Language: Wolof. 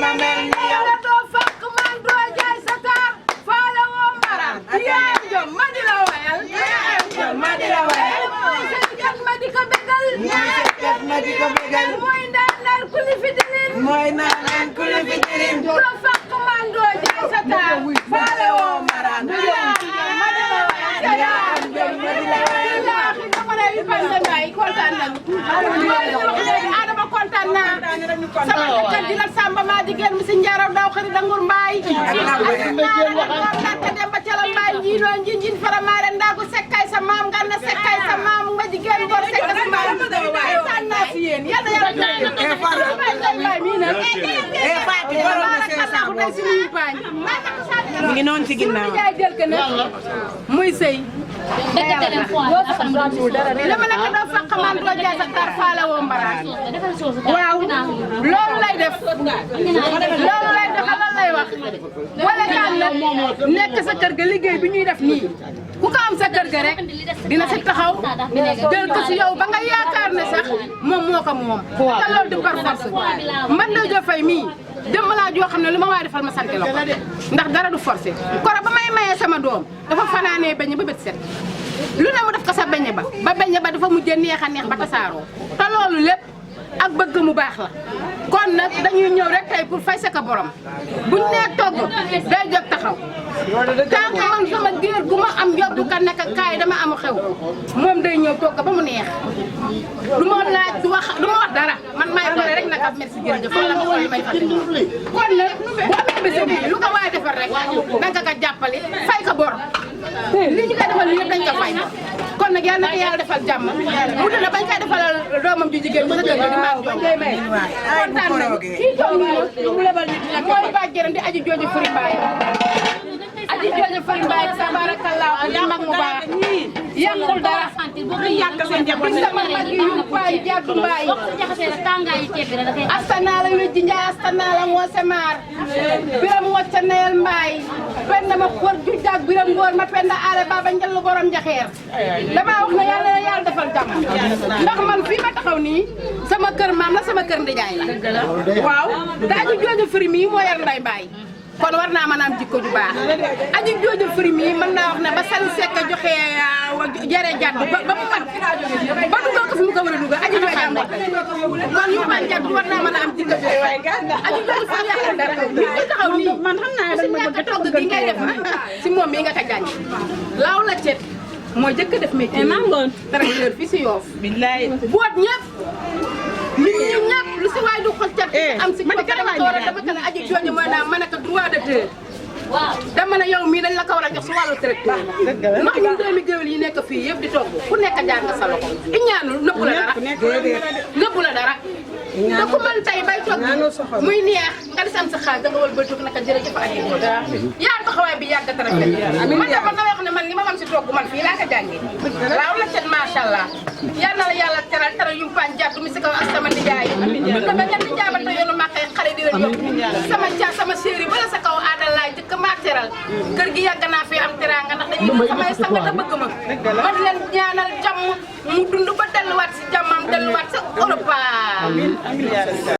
ma mel ni yow la doo fàq man doo jaay sa taar faale woo maram yaa jom ma di la wayal ma di la wayal mooy sa kat ma di ko bégal ma di ko bégal mooy ndaanaan ku li fi dirin mooy ndaanaan ku li fi dirin doo fàq man doo jaay sa taar faale woo maram yaa jom ma di la wayal yaa jom ma di la wayal dama lay bañ la ngay kontaan nañu Adama kontaan naa sama kat di la Samba maa jigéen mi si njaaraw daw xëri dangur mbaay naata dem ba cala mbaay njiinoo njin fara maare ndaagu sekkay sa maam ganna sekkay sa maam ma jigéen gor sekkay sa maam kontaan naa si yéen yàlla yàlla mbaay mii nag mi ngi noonu ci ginnaaw jaay jël ke nag muy sëy li ma nekk doo fàq man doo jaay sa tar faale woo mbaraan waaw loolu lay def loolu lay def lan lay wax wala gaan nag nekk sa kër ga liggéey bi ñuy def nii ku ko am sa kër ga rek dina si taxaw jël ko si yow ba nga yaakaar ne sax moom moo ko moom te loolu di par force man na jo fay mii jëmm laa joo xam ne lu ma waay defal ma sant la ko ndax dara du forcé koro ba may mayee sama doom dafa fanaanee beñe ba bët set lu ne mu def ko sa beñe ba beñe ba dafa mujjee neex a neex ba tasaaroo te loolu lépp ak bëgg mu baax la kon nag dañuy ñëw rek tey pour fay sa ka borom buñ nee togg day jóg taxaw tant que man sama géer gu ma am yóbbu ka nekk kaay dama amu xew moom day ñëw togg ba mu neex du ma laaj du ma wax dara man maay pare rek nag ab merci jërëjëf wala ma xool li may fàtte kon nag bu amee bés bi lu ko waay defar rek danga ko jàppale fay ka bor li ñu koy defal yëpp dañ ko fay kon nag yàlla na ko yàlla defal jàmm mu dina bañ koy defalal doomam ju jigéen bi sa kër di maa ngi kontaan nañu kii toog mu lebal nit nag mooy bàjjëram di aji jooju furi mbaay aji jooju furi mbaay tabarakallah di mag mu baax yàqul dara du yàq seen njaboot sama mag yi yu baay jàddu mbaay astana la wejji njaay astana la ngoose maar biram wacca neel mbaay penda ma xor ju jaag biram ngoor ma penda aale baba njël borom njaxeer dama wax na yàlla yàlla defal jàmm ndax man fii ma taxaw nii sama kër maam la sama kër ndijaay la waaw te aji jooju firi mii moo yar nday mbaay kon war naa mën a am jikko ju baax aji jooju firi mii mën naa wax ne ba sali sekk joxe jare jàdd ba mu mat ba dugal ko fi mu ko war a dugal aji jooju am kon yu man jàdd war naa mën a am jikko ju aji jooju firi yàlla dara li taxaw nii man xam naa si ñàkk togg gi ngay def si moom mii nga ko jàng laaw la cet mooy jëkk def métier mangoon tracteur fi si Yoff billaay boot ñëpp nit ñi ñëpp lu si waay du xol cat am si ko dama ko war a dama ko ne aji jooju mooy naa mën a ko droit d'auteur waaw dama ne yow mii dañ la ko war a jox si wàllu tracteur ndax ñun doomi géwél yi nekk fii yëpp di togg ku nekk jaar nga sa loxo i ñaanul nëbbu la dara nëbbu la dara te ku mën tey bay togg muy neex nga di am sa xaalis da nga wal ba tugg naka jërëjëf aji yaa taxawaay bi yàgg tara man dama na wax ne man li ma am si togg man fii laa ko jàngee laaw la cet macha allah yal na la yàlla teral teral yu paan jàddu mi si kaw ak sama nijaay dama ngeen di jaabata yoonu maa koy xale di leen yóbbu sama caa sama chéri bala sa kaw aadal laa jëkk maa teral kër gi yàgg naa fi am teranga ndax dañuy samay sang te bëgg ma ma di leen ñaanal jàmm mu dund ba delluwaat si jàmmam delluwaat sa Europe